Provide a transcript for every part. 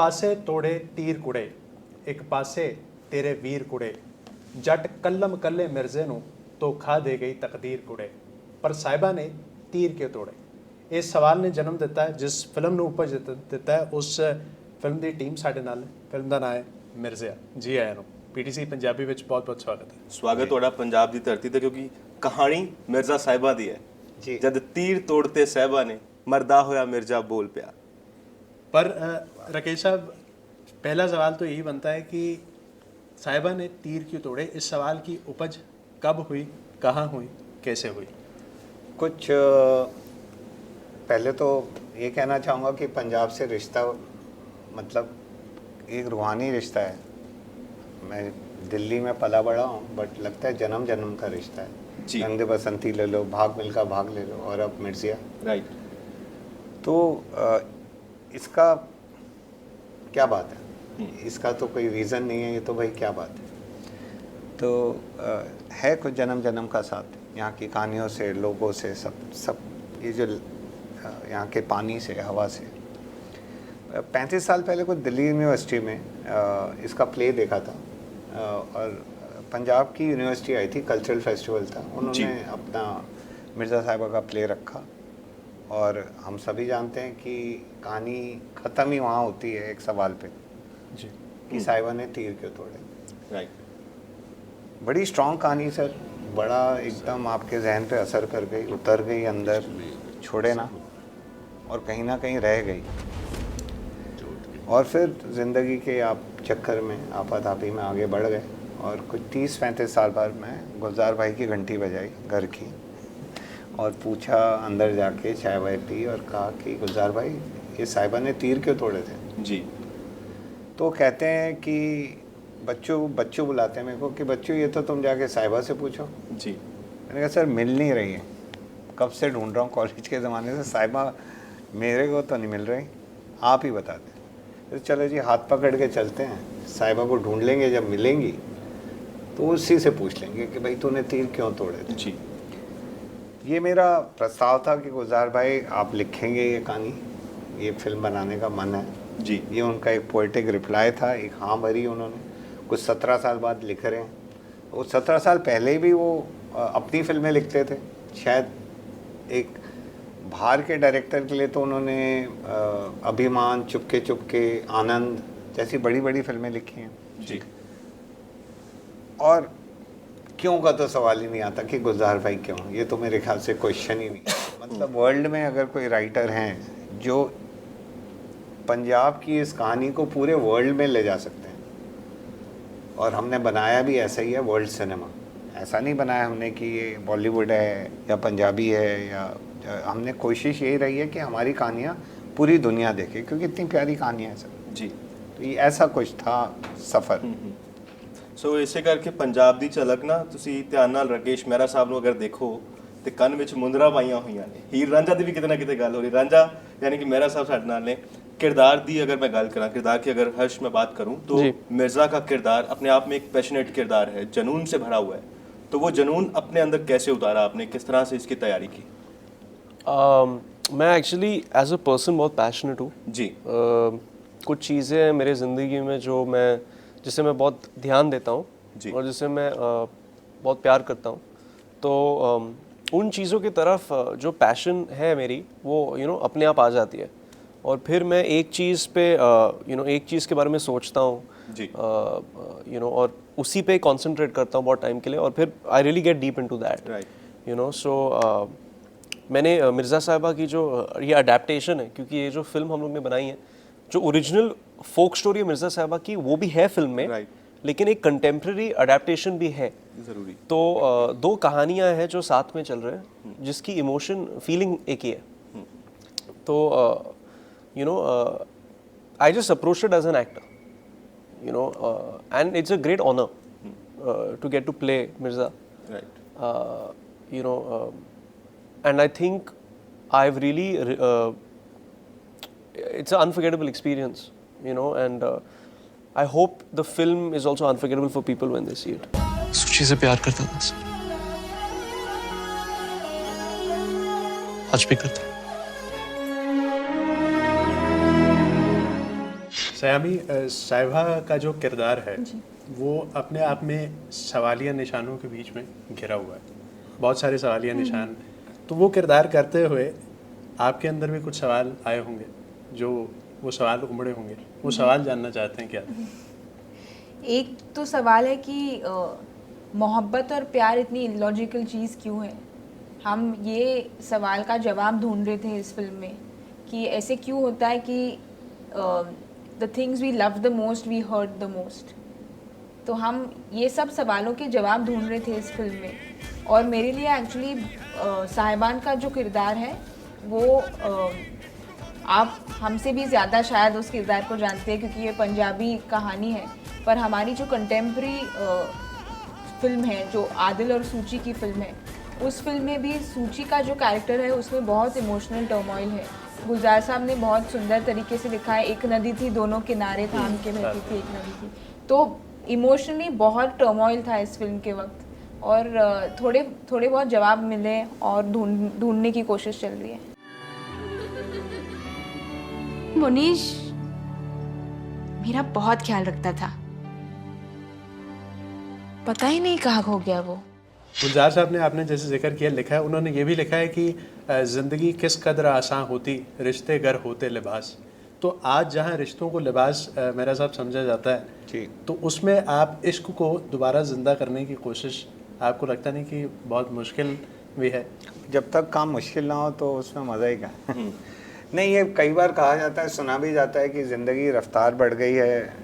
पासे तोड़े तीर कुड़े, एक पासे तेरे वीर कुड़े, जट कल्लम कल्ले मिर्जे नूं धोखा दे गई तकदीर कुड़े, पर साहिबा ने तीर क्यों तोड़े। इस सवाल ने जन्म दिता है, जिस फिल्म ਨੂੰ उपज दिता है, उस फिल्म की टीम साडे नाल है। फिल्म का नाम है मिर्ज़ा। जी आया ਨੂੰ पीटीसी पंजाबी ਵਿੱਚ बहुत बहुत स्वागत है। स्वागत ਤੁਹਾਡਾ ਪੰਜਾਬ ਦੀ ਧਰਤੀ ਤੇ, ਕਿਉਂਕਿ ਕਹਾਣੀ ਮਿਰਜ਼ਾ ਸਾਹਿਬਾ ਦੀ ਹੈ जी। ਜਦ तीर तोड़ते ਸਾਹਿਬਾ ने मरदा होया मिर्जा बोल ਪਿਆ। पर राकेश साहब, पहला सवाल तो यही बनता है कि साहिबा ने तीर क्यों तोड़े। इस सवाल की उपज कब हुई, कहाँ हुई, कैसे हुई? कुछ पहले तो ये कहना चाहूँगा कि पंजाब से रिश्ता मतलब एक रूहानी रिश्ता है। मैं दिल्ली में पला बड़ा हूँ, बट लगता है जन्म जन्म का रिश्ता है। जी। रंग दे बसंती ले लो, भाग मिल्खा भाग ले लो, और अब मिर्ज़िया। राइट। तो इसका क्या बात है, इसका तो कोई रीज़न नहीं है, ये तो भाई क्या बात है। तो है कुछ जन्म जन्म का साथ, यहाँ की कहानियों से, लोगों से, सब ये जो यहाँ के पानी से, हवा से। 35 साल पहले कुछ दिल्ली यूनिवर्सिटी में इसका प्ले देखा था, और पंजाब की यूनिवर्सिटी आई थी, कल्चरल फेस्टिवल था, उन्होंने अपना मिर्ज़ा साहिबा का प्ले रखा। और हम सभी जानते हैं कि कहानी ख़त्म ही वहाँ होती है एक सवाल पे, जी, कि साहिबा ने तीर क्यों तोड़े। राइट। बड़ी स्ट्रॉन्ग कहानी सर, बड़ा एकदम आपके जहन पे असर कर गई, उतर गई अंदर, छोड़े ना, और कहीं ना कहीं रह गई। और फिर ज़िंदगी के आप चक्कर में आपाधापी में आगे बढ़ गए, और कुछ 30-35 साल बाद मैं गुलजार भाई की घंटी बजाई घर की, और पूछा अंदर जाके, चाय वाय पी, और कहा कि गुलजार भाई, ये साहिबा ने तीर क्यों तोड़े थे। जी। तो कहते हैं कि बच्चों बुलाते हैं मेरे को कि बच्चों ये तो तुम जाके साहिबा से पूछो। जी। मैंने कहा सर मिल नहीं रही है, कब से ढूंढ रहा हूँ कॉलेज के ज़माने से, साहिबा मेरे को तो नहीं मिल रही, आप ही बता दें। तो चलो जी, हाथ पकड़ के चलते हैं, साहिबा को ढूंढ लेंगे, जब मिलेंगी तो उसी से पूछ लेंगे कि भाई तूने तीर क्यों तोड़े थे। जी। ये मेरा प्रस्ताव था कि गुलजार भाई आप लिखेंगे ये कहानी, ये फिल्म बनाने का मन है। जी। ये उनका एक पोइटिक रिप्लाई था, एक हाँ भरी उन्होंने। कुछ 17 साल बाद लिख रहे हैं, वो 17 साल पहले भी वो अपनी फिल्में लिखते थे। शायद एक बाहर के डायरेक्टर के लिए तो उन्होंने अभिमान, चुपके चुपके, आनंद जैसी बड़ी बड़ी फिल्में लिखी हैं। जी। और क्यों का तो सवाल ही नहीं आता कि गुलजार भाई क्यों, ये तो मेरे ख्याल से क्वेश्चन ही नहीं। मतलब वर्ल्ड में अगर कोई राइटर हैं जो पंजाब की इस कहानी को पूरे वर्ल्ड में ले जा सकते हैं, और हमने बनाया भी ऐसा ही है, वर्ल्ड सिनेमा। ऐसा नहीं बनाया हमने कि ये बॉलीवुड है या पंजाबी है, या हमने कोशिश यही रही है कि हमारी कहानियाँ पूरी दुनिया देखे, क्योंकि इतनी प्यारी कहानियाँ हैं सर। जी। तो ये ऐसा कुछ था सफ़र। ਸੋ ਇਸੇ ਕਰਕੇ ਪੰਜਾਬ ਦੀ ਝਲਕ ਨਾ ਤੁਸੀਂ ਧਿਆਨ ਨਾਲ ਰਾਕੇਸ਼ ਮਹਿਰਾ ਸਾਹਿਬ ਨੂੰ ਅਗਰ ਦੇਖੋ ਤੇ ਕੰਨ ਵਿੱਚ ਮੁੰਦਰਾ ਪਾਈਆਂ ਹੋਈਆਂ ਨੇ। ਹੀਰ ਰਾਂਝਾ ਦੀ ਵੀ ਕਿਤੇ ਨਾ ਕਿਤੇ ਗੱਲ ਹੋ ਰਹੀ। ਰਾਂਝਾ यानी कि मेहरा साहब ਸਾਡੇ ਨਾਲ ਨੇ। किरदार दी अगर मैं गल करा, किरदार की अगर हर्ष में बात करूं तो मिर्ज़ा का किरदार अपने आप में एक पैशनेट किरदार है, जनून से भरा हुआ है। तो वो जनून अपने अंदर कैसे उतारा आपने, किस तरह से इसकी तैयारी की? मैं एक्चुअली एज अ पर्सन बहुत पैशनेट हूँ जी। कुछ चीज़ें हैं मेरे ज़िंदगी में जो जिसे मैं बहुत ध्यान देता हूँ और जिसे मैं बहुत प्यार करता हूँ। तो उन चीज़ों की तरफ जो पैशन है मेरी, वो अपने आप आ जाती है, और फिर मैं एक चीज़ पे एक चीज़ के बारे में सोचता हूँ और उसी पे कंसंट्रेट करता हूँ बहुत टाइम के लिए, और फिर I really get deep into that. Right. So मैंने मिर्ज़ा साहिबा की जो ये अडेप्टेशन है, क्योंकि ये जो फिल्म हम लोग ने बनाई है, जो ओरिजिनल फोक स्टोरी है मिर्ज़ा साहिबा की, वो भी है फिल्म में। राइट। लेकिन एक कंटेम्प्रेरी अडेप्टेशन भी है ज़रूरी। तो दो कहानियाँ हैं जो साथ में चल रहे हैं, जिसकी इमोशन फीलिंग एक ही है। तो I just approached it as an actor, and it's a great honour to get to play Mirza. Right. and I think I've really it's an unforgettable experience, and I hope the film is also unforgettable for people when they see it. सुची से प्यार करता था sir, आज भी करता। सयामी, साहिबा का जो किरदार है वो अपने आप में सवालिया निशानों के बीच में घिरा हुआ है, बहुत सारे सवालिया निशान। तो वो किरदार करते हुए आपके अंदर भी कुछ सवाल आए होंगे, जो वो सवाल उमड़े होंगे, वो सवाल जानना चाहते हैं क्या? एक तो सवाल है कि मोहब्बत और प्यार इतनी इलॉजिकल चीज़ क्यों है। हम ये सवाल का जवाब ढूंढ रहे थे इस फिल्म में कि ऐसे क्यों होता है कि the things we love the most we hurt the most. तो हम ये सब सवालों के जवाब ढूंढ रहे थे इस फिल्म में। और मेरे लिए एक्चुअली साहिबान का जो किरदार है वो आप हमसे भी ज़्यादा शायद उस किरदार को जानते हैं क्योंकि ये पंजाबी कहानी है। पर हमारी जो कंटेम्प्रेरी फिल्म है, जो आदिल और सूची की फिल्म है, उस फिल्म में भी सूची का जो कैरेक्टर है उसमें बहुत इमोशनल टर्मोइल है। गुलजार साहब ने बहुत सुंदर तरीके से लिखा है, एक नदी थी दोनों किनारे थाम के बहती थी एक नदी थी। तो इमोशनली बहुत टर्मोइल था इस फिल्म के वक्त, और थोड़े बहुत जवाब मिले और ढूंढने की कोशिश चल रही है। मुनीश मेरा बहुत ख्याल रखता था, पता ही नहीं कहाँ खो गया वो। गुलजार साहब ने, आपने जैसे जिक्र किया, लिखा है, उन्होंने ये भी लिखा है कि ज़िंदगी किस कदर आसान होती रिश्ते गर होते लिबास। तो आज जहाँ रिश्तों को लिबास मेरा साहब समझा जाता है जी, तो उसमें आप इश्क को दोबारा ज़िंदा करने की कोशिश, आपको लगता नहीं कि बहुत मुश्किल भी है? जब तक काम मुश्किल ना हो तो उसमें मज़ा ही क्या। नहीं, ये कई बार कहा जाता है, सुना भी जाता है कि ज़िंदगी रफ्तार बढ़ गई है,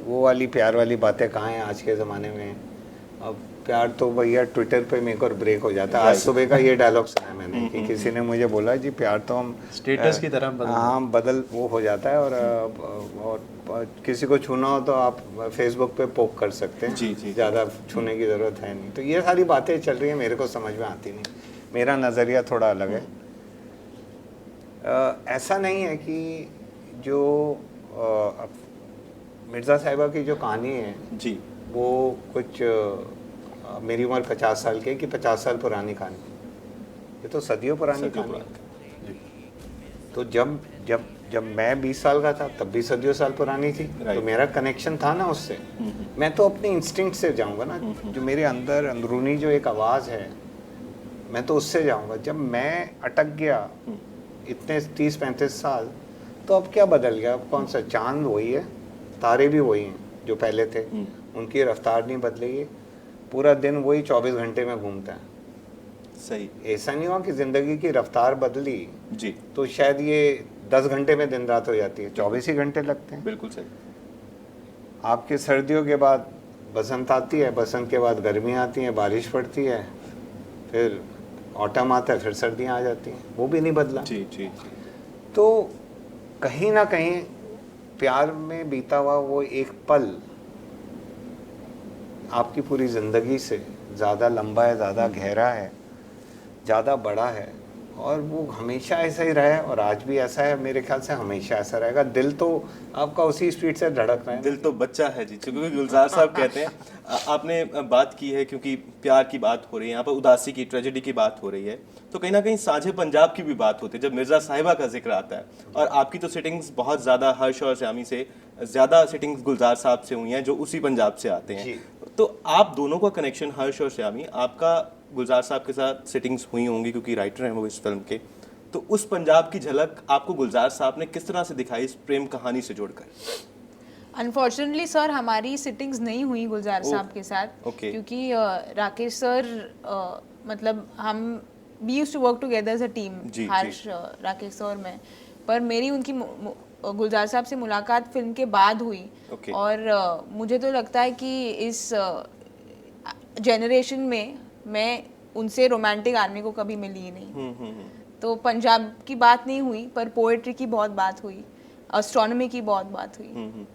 वो वाली प्यार वाली बातें कहाँ हैं आज के ज़माने में। अब प्यार तो भैया ट्विटर पे मेक और ब्रेक हो जाता है। आज सुबह का ये डायलॉग सुना है मैंने कि किसी ने मुझे बोला जी प्यार तो हम स्टेटस की तरह बदल वो हो जाता है, और किसी को छूना हो तो आप फेसबुक पे पोक कर सकते हैं, जी, जी। ज़्यादा छूने की ज़रूरत है नहीं। तो ये सारी बातें चल रही हैं, मेरे को समझ में आती नहीं, मेरा नज़रिया थोड़ा अलग है। ऐसा नहीं है कि जो मिर्ज़ा साहिबा की जो कहानी है जी, वो कुछ मेरी उम्र 50 साल की है कि 50 साल पुरानी कहानी, ये तो सदियों पुरानी कहानी है। तो जब मैं 20 साल का था तब भी सदियों साल पुरानी थी, तो मेरा कनेक्शन था ना उससे। मैं तो अपने इंस्टिंक्ट से जाऊंगा ना, जो मेरे अंदर अंदरूनी जो एक आवाज़ है, मैं तो उससे जाऊंगा। जब मैं अटक गया इतने 30-35 साल, तो अब क्या बदल गया? अब कौन सा चांद वही है, तारे भी वही हैं जो पहले थे, उनकी रफ्तार नहीं बदलेगी, पूरा दिन वही 24 घंटे में घूमता है। सही। ऐसा नहीं हुआ कि ज़िंदगी की रफ्तार बदली जी, तो शायद ये 10 घंटे में दिन रात हो जाती है, 24 ही घंटे लगते हैं। बिल्कुल सही। आपके सर्दियों के बाद बसंत आती है, बसंत के बाद गर्मी आती है, बारिश पड़ती है, फिर ऑटम आता है, फिर सर्दियाँ आ जाती हैं, वो भी नहीं बदला। जी जी जी। तो कहीं ना कहीं प्यार में बीता हुआ वो एक पल आपकी पूरी ज़िंदगी से ज़्यादा लंबा है, ज़्यादा गहरा है, ज़्यादा बड़ा है, और वो हमेशा ऐसा ही रहा है, और आज भी ऐसा है, मेरे ख्याल से हमेशा ऐसा रहेगा। दिल तो आपका उसी स्पीड से धड़क रहा है। दिल तो बच्चा है जी, क्योंकि गुलजार साहब कहते हैं, आपने बात की है क्योंकि प्यार की बात हो रही है यहाँ पर, उदासी की, ट्रेजेडी की बात हो रही है, तो कहीं ना कहीं साझे पंजाब की भी बात होती है जब मिर्ज़ा साहिबा का जिक्र आता है। और आपकी तो सिटिंग्स बहुत ज़्यादा हर्ष और श्यामी से ज़्यादा सिटिंग्स गुलजार साहब से हुई हैं जो उसी पंजाब से आते हैं। तो आप दोनों का कनेक्शन, हर्ष और श्यामी, आपका गुलजार साहब के साथ सिटिंग्स हुई होंगी क्योंकि राइटर हैं वो इस फिल्म के, तो उस पंजाब की झलक आपको गुलजार साहब ने किस तरह से दिखाई इस प्रेम कहानी से जोड़कर? अनफॉर्चुनेटली सर हमारी सिटिंग्स नहीं हुई गुलजार साहब के साथ, क्योंकि राकेश सर मतलब हम we used to work together as a team, Harsh, Rakesh sir और मैं, पर मेरी उनकी गुलजार साहब से मुलाकात फिल्म के बाद हुई। और मुझे तो लगता है कि इस जनरेशन में मैं उनसे रोमांटिक आदमी को कभी मिली ही नहीं। तो पंजाब की बात नहीं हुई, पर पोएट्री की बहुत बात हुई, एस्ट्रोनॉमी की बहुत बात हुई।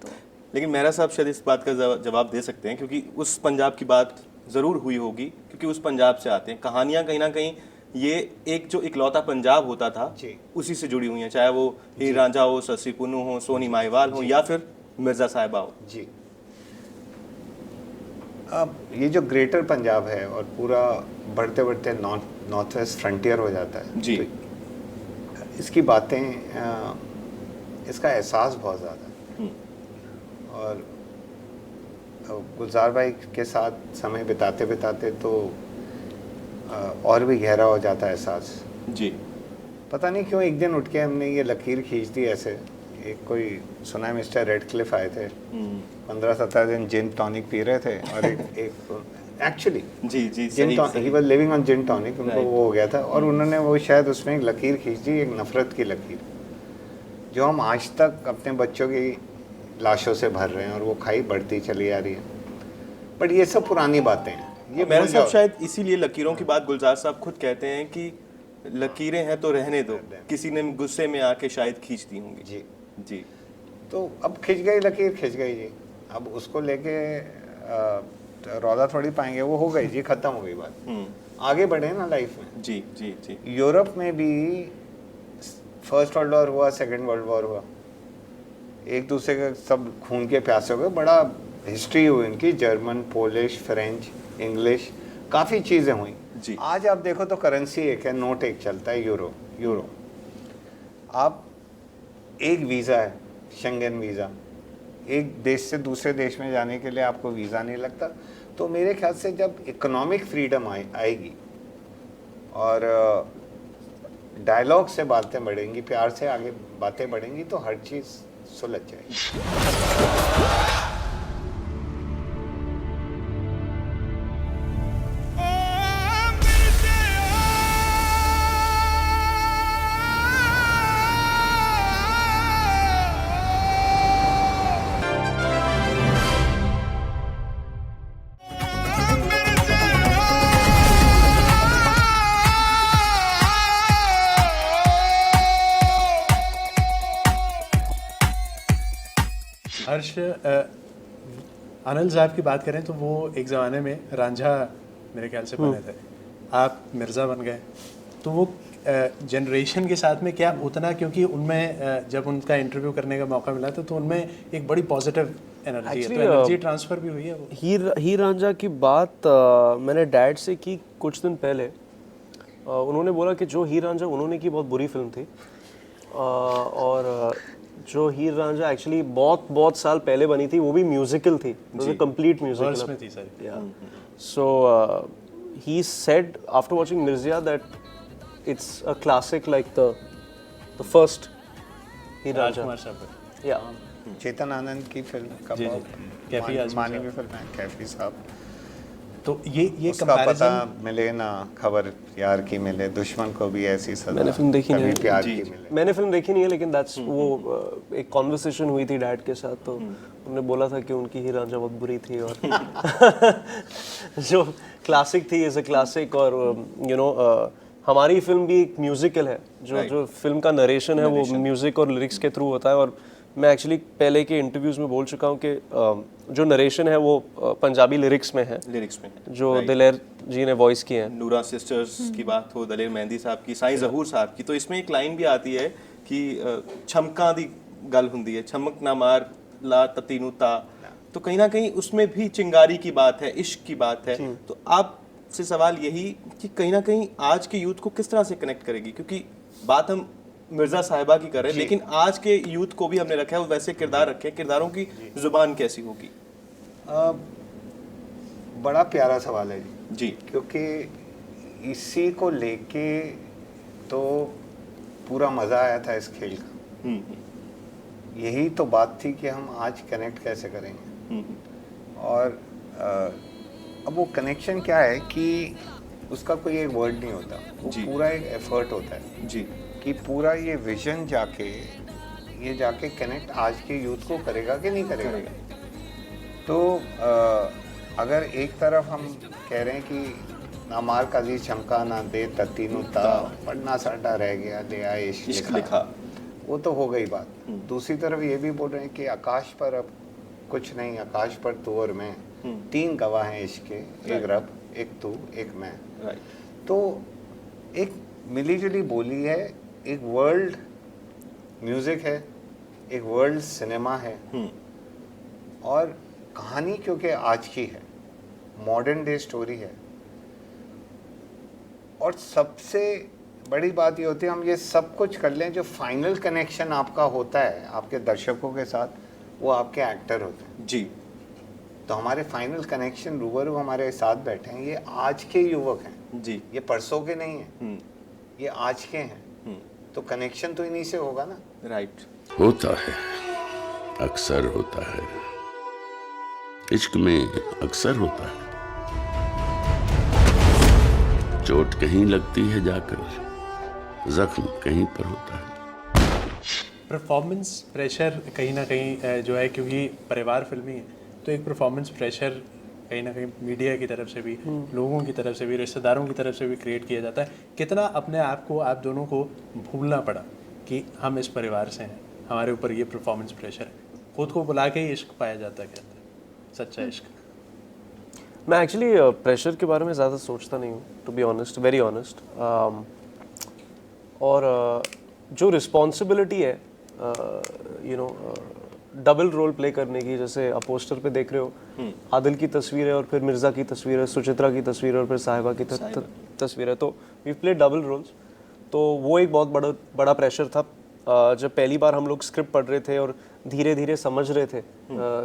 तो लेकिन मेहरा साहब शायद इस बात का जवाब दे सकते हैं, क्योंकि उस पंजाब की बात ज़रूर हुई होगी क्योंकि उस पंजाब से आते हैं। कहानियाँ कहीं ना कहीं ये एक जो इकलौता पंजाब होता था उसी से जुड़ी हुई हैं, चाहे वो हीर रांझा हो, ससी पुन्नू हो, सोनी माहिवाल हो, या फिर मिर्ज़ा साहिबा हो। जी, अब ये जो ग्रेटर पंजाब है और पूरा बढ़ते बढ़ते नॉर्थ वेस्ट फ्रंटियर हो जाता है जी, तो इसकी बातें, इसका एहसास बहुत ज़्यादा है। और गुलजार भाई के साथ समय बिताते बिताते तो और भी गहरा हो जाता है एहसास। जी। पता नहीं क्यों एक दिन उठ के हमने ये लकीर खींच दी ऐसे। एक कोई सुना है मिस्टर रेडक्लिफ आए थे, 15-17 दिन जिन टॉनिक पी रहे थे और एक एक्चुअली जी जी gin he was living on gin tonic, उनको Right. वो हो गया था और उन्होंने वो शायद उसमें एक लकीर खींच दी, एक नफरत की लकीर जो हम आज तक अपने बच्चों की लाशों से भर रहे हैं और वो खाई बढ़ती चली आ रही है। बट ये सब पुरानी बातें हैं, ये मेरा भूल साहब जाओ। शायद इसीलिए लकीरों की बात गुलजार साहब खुद कहते हैं कि लकीरें हैं तो रहने दो, किसी ने गुस्से में आके शायद खींच दी होंगी। जी जी। तो अब खिंच गई लकीर, खिंच गई जी। अब उसको लेके रौला थोड़ी पाएंगे, वो हो गई जी, खत्म हो गई बात। आगे बढ़े ना लाइफ में। जी जी जी। यूरोप में भी फर्स्ट वर्ल्ड वॉर हुआ, सेकंड वर्ल्ड वॉर हुआ, एक दूसरे के सब खून के प्यासे हो गए, बड़ा हिस्ट्री हुई इनकी, जर्मन, पोलिश, फ्रेंच, इंग्लिश, काफ़ी चीज़ें हुई। जी। आज आप देखो तो करेंसी एक है, नोट एक चलता है, यूरो। आप एक वीज़ा है, शेंगन वीज़ा, एक देश से दूसरे देश में जाने के लिए आपको वीज़ा नहीं लगता। तो मेरे ख्याल से जब इकोनॉमिक फ्रीडम आएगी और डायलॉग से बातें बढ़ेंगी, प्यार से आगे बातें बढ़ेंगी, तो हर चीज़ सुलझ जाएगी। हर्ष, अनिल साहब की बात करें तो वो एक ज़माने में रांझा मेरे ख्याल से बने थे, आप मिर्ज़ा बन गए। तो वो जनरेशन के साथ में क्या उतना, क्योंकि उनमें जब उनका इंटरव्यू करने का मौका मिला था तो उनमें एक बड़ी पॉजिटिव एनर्जी है, तो Actually, एनर्जी ट्रांसफ़र भी हुई है वो। हीर रांझा की बात मैंने डैड से की कुछ दिन पहले। उन्होंने बोला कि जो हीर रांझा उन्होंने की बहुत बुरी फिल्म थी, और जो हीर रांझा एक्चुअली बहुत साल पहले बनी थी, वो भी म्यूजिकल थी, कंप्लीट वर्स म्यूजिकल में थी सारी। So he said after watching Mirzya that it's a classic like the first Heer Ranjha. राजकुमार साहब। Yeah. चेतन आनंद की फिल्म का जी, जी। बहुत कैफी आजमी मानी साहब। हुई फिल्म है, कैफी साहब। तो ये उसका पता कंपैरिजन, मिले ना खबर यार की मिले, दुश्मन को भी ऐसी सजा, मैंने फिल्म देखी नहीं कभी है। प्यार जी, की जी। मिले। मैंने फिल्म देखी नहीं है, लेकिन दैट्स वो एक कॉन्वर्सेशन हुई थी डैड के साथ, तो उन्होंने बोला था कि उनकी हीर रांझा बहुत बुरी थी, और जो क्लासिक थी इज अ क्लासिक, और यू नो हमारी फिल्म भी एक म्यूजिकल है, जो फिल्म का नरेशन है वो म्यूजिक और लिरिक्स के थ्रू होता है। और मैं एक्चुअली पहले के इंटरव्यूज में बोल चुका हूँ कि जो नरेशन है वो पंजाबी लिरिक्स में है, लिरिक्स में जो दिलेर जी ने वॉइस किए हैं। नूरा सिस्टर्स की बात हो, दलेर मेहंदी साहब की, साईं ज़हूर साहब की, तो इसमें एक लाइन भी आती है कि छमका दी गल हुंदी है, छमक ना मार ला ततीनू ता, तो कहीं ना कहीं उसमें भी चिंगारी की बात है, इश्क की बात है। तो आपसे सवाल यही कि कहीं ना कहीं आज के यूथ को किस तरह से कनेक्ट करेगी, क्योंकि बात हम मिर्ज़ा साहिबा की कर रहे हैं, लेकिन आज के यूथ को भी हमने रखा है, वैसे किरदार रखे हैं, किरदारों की जुबान कैसी होगी? बड़ा प्यारा सवाल है जी, जी। क्योंकि इसी को लेके तो पूरा मज़ा आया था इस खेल का। यही तो बात थी कि हम आज कनेक्ट कैसे करेंगे। और अब वो कनेक्शन क्या है कि उसका कोई एक वर्ड नहीं होता, वो जी। पूरा एक एफर्ट होता है जी। कि पूरा ये विजन जाके कनेक्ट आज के यूथ को करेगा कि नहीं करेगा। तो अगर एक तरफ हम कह रहे हैं कि ना मार काजी चमका ना दे ततीनु ता, पढ़ना साडा रह गया ले आए इश्क लिखा, वो तो हो गई बात। दूसरी तरफ ये भी बोल रहे हैं कि आकाश पर अब कुछ नहीं, आकाश पर तू और मैं, तीन गवाह हैं इश्क के, एक रब, एक तू, एक मैं। तो एक मिली जुली बोली है, एक वर्ल्ड म्यूजिक है, एक वर्ल्ड सिनेमा है, और कहानी क्योंकि आज की है, मॉडर्न डे स्टोरी है। और सबसे बड़ी बात ये होती है हम ये सब कुछ कर लें, जो फाइनल कनेक्शन आपका होता है आपके दर्शकों के साथ, वो आपके एक्टर होते हैं। जी तो हमारे फाइनल कनेक्शन रूबरू हमारे साथ बैठे हैं, ये आज के युवक हैं जी। ये परसों के नहीं हैं, हम्म ये आज के हैं। तो कनेक्शन तो इन्हीं से होगा ना। राइट। होता है, अक्सर होता है, इश्क में अक्सर होता है। चोट कहीं लगती है जाकर, जख्म कहीं पर होता है। परफॉर्मेंस प्रेशर कहीं ना कहीं जो है, क्योंकि परिवार फिल्मी है तो एक परफॉर्मेंस प्रेशर कहीं ना कहीं मीडिया की तरफ से भी, लोगों की तरफ से भी, रिश्तेदारों की तरफ से भी क्रिएट किया जाता है। कितना अपने आप को, आप दोनों को भूलना पड़ा कि हम इस परिवार से हैं, हमारे ऊपर ये परफॉर्मेंस प्रेशर है, खुद को बुला के ही इश्क पाया जाता है, कहते हैं सच्चा इश्क। मैं एक्चुअली प्रेशर के बारे में ज़्यादा सोचता नहीं हूँ, to be honest, very honest. और जो रिस्पॉन्सिबिलिटी है you know double role play करने की, जैसे आप पोस्टर पे देख रहे हो आदिल की तस्वीर है और फिर मिर्ज़ा की तस्वीर है, सुचित्रा की तस्वीर है और फिर साहिबा की तस्वीर है, तो वी प्ले डबल रोल्स। तो वो एक बहुत बड़ा प्रेशर था जब पहली बार हम लोग स्क्रिप्ट पढ़ रहे थे और धीरे धीरे समझ रहे थे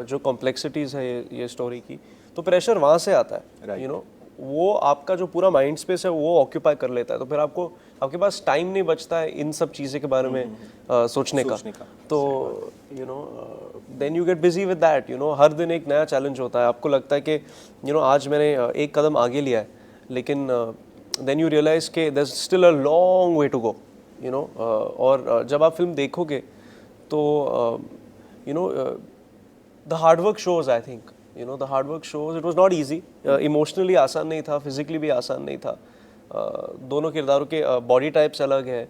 जो कॉम्प्लेक्सिटीज़ है ये स्टोरी की। तो प्रेशर वहाँ से आता है, यू नो वो आपका जो पूरा माइंड स्पेस है वो ऑक्यूपाई कर लेता है, तो फिर आपके पास टाइम नहीं बचता है इन सब चीज़ें के बारे में सोचने का। तो you know then you get busy with that, you know हर दिन एक नया चैलेंज होता है। आपको लगता है कि यू नो आज मैंने एक कदम आगे लिया है, लेकिन देन यू रियलाइज के there is still a long way to go, you know. और जब आप फिल्म देखोगे तो you know the hard work shows, I think you know the hard work shows. It was not easy, emotionally आसान नहीं था, physically भी आसान नहीं था। दोनों किरदारों के बॉडी टाइप्स अलग है,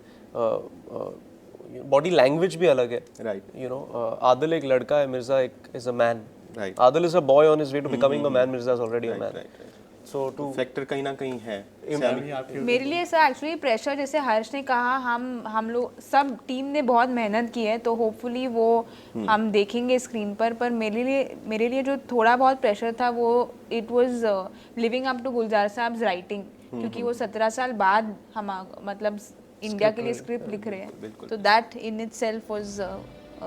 बॉडी लैंग्वेज भी अलग है, राइट। यू नो आदिल एक लड़का है, Mirza is a man, right. Adil is a boy on his way to becoming a man, Mirza is already a man. So two factor कहीं ना कहीं है। मेरे लिए सर एक्चुअली प्रेशर, जैसे हर्ष ने कहा, हम लोग सब टीम ने बहुत मेहनत की है, तो होपफुली वो हम देखेंगे स्क्रीन पर मेरे लिए जो थोड़ा बहुत प्रेशर था वो it was living up to Gulzar Sahab writing, क्योंकि वो 17 साल बाद हम मतलब इंडिया के लिए स्क्रिप्ट लिख रहे हैं, तो that in itself was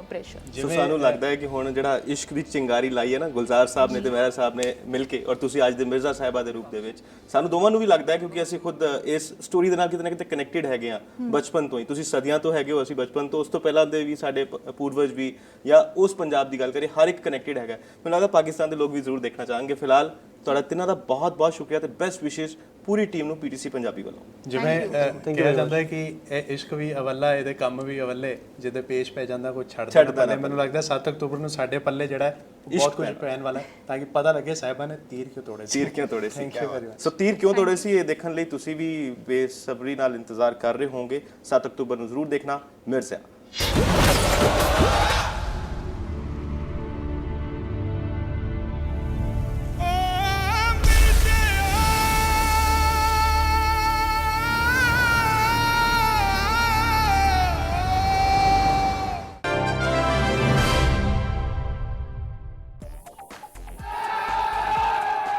pressure. So ਸਾਨੂੰ ਲੱਗਦਾ ਹੈ ਕਿ ਹੁਣ ਜਿਹੜਾ ਇਸ਼ਕ ਦੀ ਚਿੰਗਾਰੀ ਲਾਈ ਹੈ ਨਾ ਗੁਲਜ਼ਾਰ ਸਾਹਿਬ ਨੇ ਤੇ ਮਹਿਰਾ ਸਾਹਿਬ ਨੇ ਮਿਲ ਕੇ, ਔਰ ਤੁਸੀਂ ਅੱਜ ਦੇ ਮਿਰਜ਼ਾ ਸਾਹਿਬਾ ਦੇ ਰੂਪ ਦੇ ਵਿੱਚ, ਸਾਨੂੰ ਦੋਵਾਂ ਨੂੰ ਵੀ ਲੱਗਦਾ ਹੈ ਕਿਉਂਕਿ ਅਸੀਂ ਖੁਦ ਇਸ ਸਟੋਰੀ ਦੇ ਨਾਲ ਕਿਤੇ ਨਾ ਕਿਤੇ ਕਨੈਕਟਡ ਹੈਗੇ ਆ ਬਚਪਨ ਤੋਂ ਹੀ। ਤੁਸੀਂ ਸਦੀਆਂ ਤੋਂ ਹੈਗੇ ਹੋ, ਅਸੀਂ ਬਚਪਨ ਤੋਂ, ਉਸ ਤੋਂ ਪਹਿਲਾਂ ਦੇ ਵੀ ਸਾਡੇ ਪੂਰਵਜ ਵੀ, ਜਾਂ ਉਸ ਪੰਜਾਬ ਦੀ ਗੱਲ ਕਰੀਏ, ਹਰ ਇੱਕ ਕਨੈਕਟਡ ਹੈਗਾ। ਮੈਨੂੰ ਲੱਗਦਾ ਪਾਕਿਸਤਾਨ ਦੇ ਲੋਕ ਵੀ ਜ਼ਰੂਰ ਦੇਖਣਾ ਚਾਹਾਂਗੇ। ਫਿਲਹਾਲ ਤੁਹਾਡਾ ਤਿੰਨਾਂ ਦਾ ਬਹੁਤ ਬਹੁਤ ਸ਼ੁਕਰੀਆ ਤੇ ਬੈਸਟ ਵਿਸ਼ੇਸ ਪੂਰੀ ਟੀਮ ਨੂੰ ਪੀਟੀਸੀ ਪੰਜਾਬੀ ਵੱਲੋਂ। ਜਿਵੇਂ ਕਿਹਾ ਜਾਂਦਾ ਹੈ ਕਿ ਇਹ ਇਸ਼ਕ ਵੀ ਅਵੱਲਾ, ਇਹਦੇ ਕੰਮ ਵੀ ਅਵੱਲੇ, ਜਿਹਦੇ ਪੇਸ਼ ਪੈ ਜਾਂਦਾ ਕੋਈ ਛੱਡਦਾ ਨਹੀਂ। ਮੈਨੂੰ ਲੱਗਦਾ 7 ਅਕਤੂਬਰ ਨੂੰ ਸਾਡੇ ਪੱਲੇ ਜਿਹੜਾ ਬਹੁਤ ਕੁਝ ਪੈਣ ਵਾਲਾ, ਤਾਂ ਕਿ ਪਤਾ ਲੱਗੇ ਸਾਹਿਬਾਂ ਨੇ ਤੀਰ ਕਿਉਂ ਤੋੜੇ ਸੀ। Thank you very much. So ਤੀਰ ਕਿਉਂ ਤੋੜੇ ਸੀ ਇਹ ਦੇਖਣ ਲਈ ਤੁਸੀਂ ਵੀ ਬੇਸਬਰੀ ਨਾਲ ਇੰਤਜ਼ਾਰ ਕਰ ਰਹੇ ਹੋਵੋਗੇ। 7 ਅਕਤੂਬਰ ਨੂੰ ਜ਼ਰੂਰ ਦੇਖਣਾ ਮਿਰਜ਼ਾ।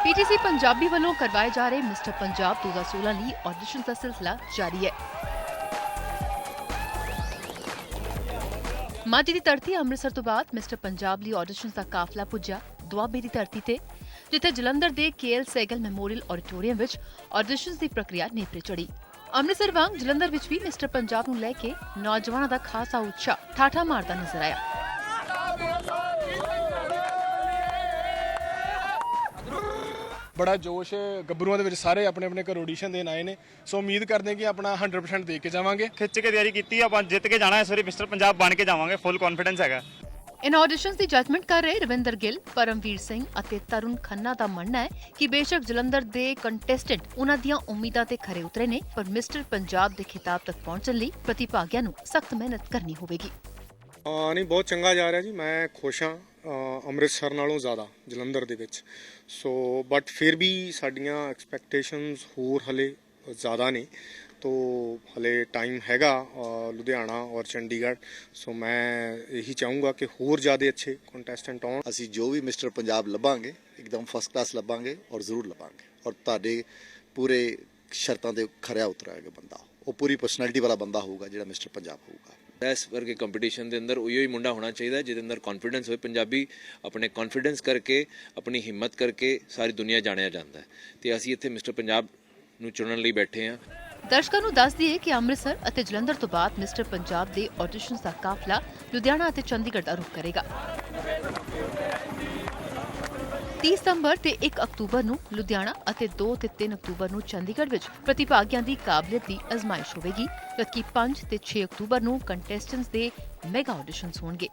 ਪੀਟੀਸੀ ਪੰਜਾਬੀ ਵੱਲੋਂ ਕਰਵਾਏ ਜਾ ਰਹੇ ਮਿਸਟਰ ਪੰਜਾਬ 2016 ਲਈ ਆਡੀਸ਼ਨ ਦਾ ਸਿਲਸਿਲਾ ਜਾਰੀ ਹੈ। ਮਾਝੇ ਦੀ ਧਰਤੀ ਅੰਮ੍ਰਿਤਸਰ ਤੋਂ ਬਾਅਦ ਮਿਸਟਰ ਪੰਜਾਬ ਲਈ ਆਡੀਸ਼ਨ ਦਾ ਕਾਫਲਾ ਪੁੱਜਾ ਦੁਆਬੇ ਦੀ ਧਰਤੀ ਤੇ, ਜਿੱਥੇ ਜਲੰਧਰ ਦੇ KL ਸਹਿਗਲ ਮੈਮੋਰੀਅਲ ਆਡੀਟੋਰੀਅਮ ਵਿੱਚ ਆਡੀਸ਼ਨਸ ਦੀ ਪ੍ਰਕਿਰਿਆ ਨੇਪਰੇ ਚੜ੍ਹੀ। ਅੰਮ੍ਰਿਤਸਰ ਵਾਂਗ ਜਲੰਧਰ ਵਿੱਚ ਵੀ ਮਿਸਟਰ ਪੰਜਾਬ ਨੂੰ ਲੈ ਕੇ ਨੌਜਵਾਨਾਂ ਦਾ ਖਾਸਾ ਉਤਸ਼ਾਹ ਠਾਠਾ ਮਾਰਦਾ ਨਜ਼ਰ ਆਇਆ। ਬੜਾ ਜੋਸ਼ ਗੱਭਰੂਆਂ ਦੇ ਵਿੱਚ, ਸਾਰੇ ਆਪਣੇ ਆਪਣੇ ਘਰ ਆਡੀਸ਼ਨ ਦੇਣ ਆਏ ਨੇ। ਸੋ ਉਮੀਦ ਕਰਦੇ ਹਾਂ ਕਿ ਆਪਣਾ 100% ਦੇ ਕੇ ਜਾਵਾਂਗੇ। ਖਿੱਚ ਕੇ ਤਿਆਰੀ ਕੀਤੀ ਆਪਾਂ ਜਿੱਤ ਕੇ ਜਾਣਾ, ਇਸ ਵਾਰੀ ਮਿਸਟਰ ਪੰਜਾਬ ਬਣ ਕੇ ਜਾਵਾਂਗੇ, ਫੁੱਲ ਕੌਨਫੀਡੈਂਸ ਹੈਗਾ। ਇਨ ਆਡੀਸ਼ਨਸ ਦੀ ਜਜਮੈਂਟ ਕਰ ਰਹੇ ਰਵਿੰਦਰ ਗਿੱਲ, ਪਰਮਵੀਰ ਸਿੰਘ ਅਤੇ ਤਰੁਣ ਖੰਨਾ ਦਾ ਮੰਨਣਾ ਹੈ ਕਿ ਬੇਸ਼ੱਕ ਜਲੰਧਰ ਦੇ ਕੰਟੈਸਟੈਂਟ ਉਹਨਾਂ ਦੀਆਂ ਉਮੀਦਾਂ ਤੇ ਖਰੇ ਉਤਰੇ ਨੇ, ਪਰ ਮਿਸਟਰ ਪੰਜਾਬ ਦੇ ਖਿਤਾਬ ਤੱਕ ਪਹੁੰਚਣ ਲਈ ਪ੍ਰਤੀਭਾਗੀਆਂ ਨੂੰ ਸਖਤ ਮਿਹਨਤ ਕਰਨੀ ਹੋਵੇਗੀ। ਨਹੀਂ, ਬਹੁਤ ਚੰਗਾ ਜਾ ਰਿਹਾ ਜੀ, ਮੈਂ ਖੁਸ਼ ਹਾਂ ਅੰਮ੍ਰਿਤਸਰ ਨਾਲੋਂ ਜ਼ਿਆਦਾ ਜਲੰਧਰ ਦੇ ਵਿੱਚ। ਸੋ ਬਟ ਫਿਰ ਵੀ ਸਾਡੀਆਂ ਐਕਸਪੈਕਟੇਸ਼ਨਸ ਹੋਰ ਹਲੇ ਜ਼ਿਆਦਾ ਨੇ, तो हले टाइम हैगा लुधियाना और चंडीगढ़। सो मैं यही चाहूँगा कि होर ज़्यादा अच्छे कंटेस्टेंट आउण। ਅਸੀਂ ਜੋ ਵੀ ਮਿਸਟਰ ਪੰਜਾਬ ਲੱਭਾਂਗੇ ਇੱਕਦਮ ਫਸਟ ਕਲਾਸ ਲੱਭਾਂਗੇ ਔਰ ਜ਼ਰੂਰ ਲੱਭਾਂਗੇ, ਔਰ ਤੁਹਾਡੇ ਪੂਰੇ ਸ਼ਰਤਾਂ ਦੇ ਖਰਿਆ ਉਤਰਾਏਗਾ ਬੰਦਾ, ਉਹ ਪੂਰੀ ਪਰਸਨੈਲਿਟੀ ਵਾਲਾ ਬੰਦਾ ਹੋਊਗਾ ਜਿਹੜਾ ਮਿਸਟਰ ਪੰਜਾਬ ਹੋਊਗਾ। ਇਸ ਵਰਗੇ ਕੰਪੀਟੀਸ਼ਨ ਦੇ ਅੰਦਰ ਉਹੀ ਮੁੰਡਾ ਹੋਣਾ ਚਾਹੀਦਾ ਜਿਹਦੇ ਅੰਦਰ ਕੌਨਫੀਡੈਂਸ ਹੋਵੇ। ਪੰਜਾਬੀ ਆਪਣੇ ਕੌਨਫੀਡੈਂਸ ਕਰਕੇ, ਆਪਣੀ ਹਿੰਮਤ ਕਰਕੇ ਸਾਰੀ ਦੁਨੀਆ ਜਾਣਿਆ ਜਾਂਦਾ ਹੈ ਤੇ ਅਸੀਂ ਇੱਥੇ ਮਿਸਟਰ ਪੰਜਾਬ ਨੂੰ ਚੁਣਨ ਲਈ ਬੈਠੇ ਹਾਂ। ਦਰਸ਼ਕਾਂ ਨੂੰ ਦੱਸ ਦਈਏ ਕਿ ਅੰਮ੍ਰਿਤਸਰ ਅਤੇ ਜਲੰਧਰ ਤੋਂ ਬਾਅਦ ਮਿਸਟਰ ਪੰਜਾਬ ਦੇ ਆਡੀਸ਼ਨਸ ਦਾ ਕਾਫਲਾ ਲੁਧਿਆਣਾ ਅਤੇ ਚੰਡੀਗੜ੍ਹ ਦਾ ਰੁਖ ਕਰੇਗਾ। 30 ਸਤੰਬਰ ਤੇ 1 ਅਕਤੂਬਰ ਨੂੰ ਲੁਧਿਆਣਾ ਅਤੇ 2 ਤੇ 3 ਅਕਤੂਬਰ ਨੂੰ ਚੰਡੀਗੜ੍ਹ ਵਿੱਚ ਪ੍ਰਤੀਭਾਗੀਆਂ ਦੀ ਕਾਬਲੀਅਤ ਦੀ ਅਜ਼ਮਾਇਸ਼ ਹੋਵੇਗੀ, ਜਦਕਿ 5 ਤੇ 6 ਅਕਤੂਬਰ ਨੂੰ ਕੰਟੈਸਟੈਂਟਸ ਦੇ ਮੈਗਾ ਆਡੀਸ਼ਨਸ ਹੋਣਗੇ।